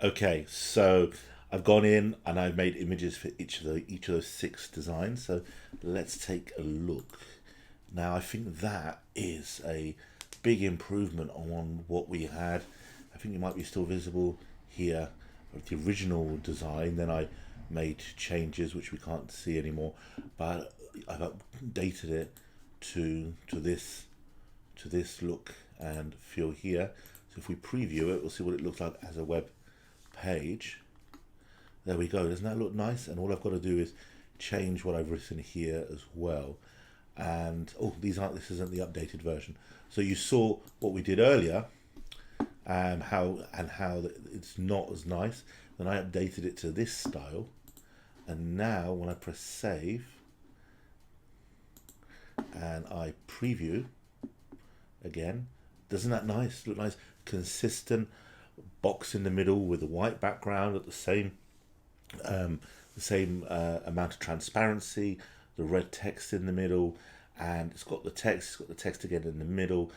Okay, so I've gone in and I've made images for each of those six designs. So let's take a look. Now I think that is a big improvement on what we had. I think it might be still visible here of the original design. Then I made changes which we can't see anymore, but I've updated it to this look and feel here. So if we preview it, we'll see what it looks like as a web page. There we go. Doesn't that look nice? And all I've got to do is change what I've written here as well. And oh, this isn't the updated version. So you saw what we did earlier, and how it's not as nice. Then I updated it to this style, and now when I press save and I preview again, doesn't that look nice? Consistent box in the middle with a white background at the same amount of transparency, the red text in the middle, and it's got the text again in the middle.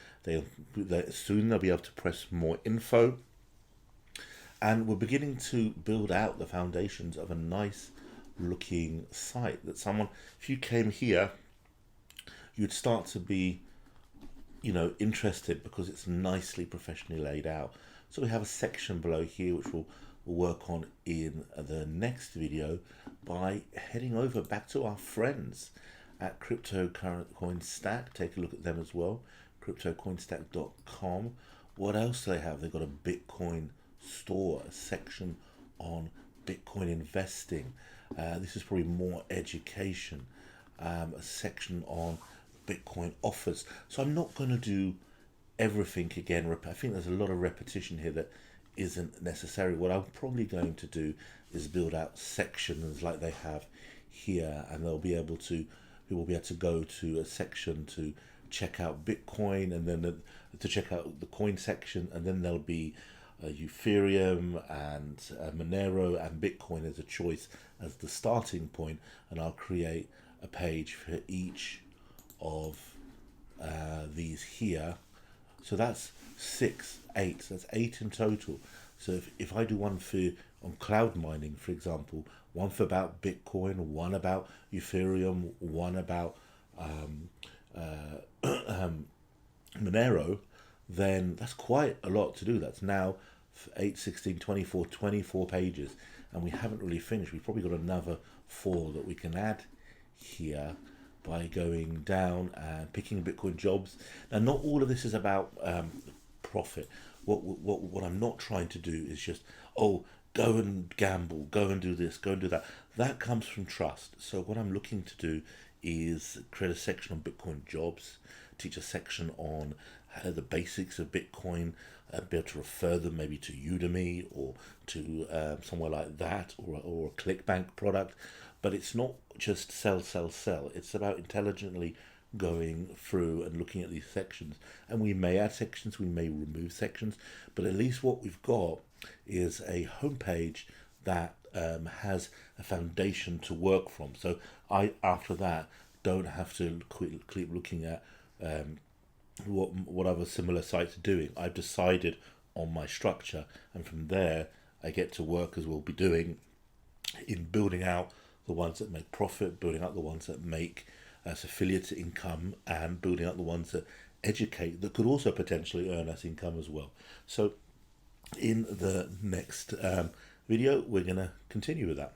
Soon they'll be able to press more info, and we're beginning to build out the foundations of a nice looking site that if you came here, you'd start to be interested because it's nicely professionally laid out. So we have a section below here which we'll work on in the next video by heading over back to our friends at CryptoCoinStack. Take a look at them as well, cryptocoinstack.com. What else do they have? They've got a Bitcoin store, a section on Bitcoin investing. This is probably more education. A section on Bitcoin offers. So I'm not going to do everything again. I think there's a lot of repetition here that isn't necessary. What I'm probably going to do is build out sections like they have here, and we will be able to go to a section to check out Bitcoin, and then to check out the coin section, and then there'll be Ethereum and Monero and Bitcoin as a choice as the starting point, and I'll create a page for each of these here. So that's 8. So that's 8 in total. So if I do one on cloud mining, for example, one for about Bitcoin, one about Ethereum, one about Monero, then that's quite a lot to do. That's now 8, 16, 24 pages, and we haven't really finished. We've probably got another 4 that we can add here by going down and picking Bitcoin jobs. Now, not all of this is about profit. What I'm not trying to do is just, go and gamble, go and do this, go and do that. That comes from trust. So what I'm looking to do is create a section on Bitcoin jobs, teach a section on the basics of Bitcoin, be able to refer them maybe to Udemy or to somewhere like that, or a ClickBank product. But it's not just sell. It's about intelligently going through and looking at these sections. And we may add sections, we may remove sections, but at least what we've got is a homepage that has a foundation to work from. So I, after that, don't have to keep looking at what other similar sites are doing. I've decided on my structure, and from there I get to work, as we'll be doing, in building out the ones that make profit, building out the ones that make us affiliate income, and building out the ones that educate, that could also potentially earn us income as well. So in the next video, we're going to continue with that.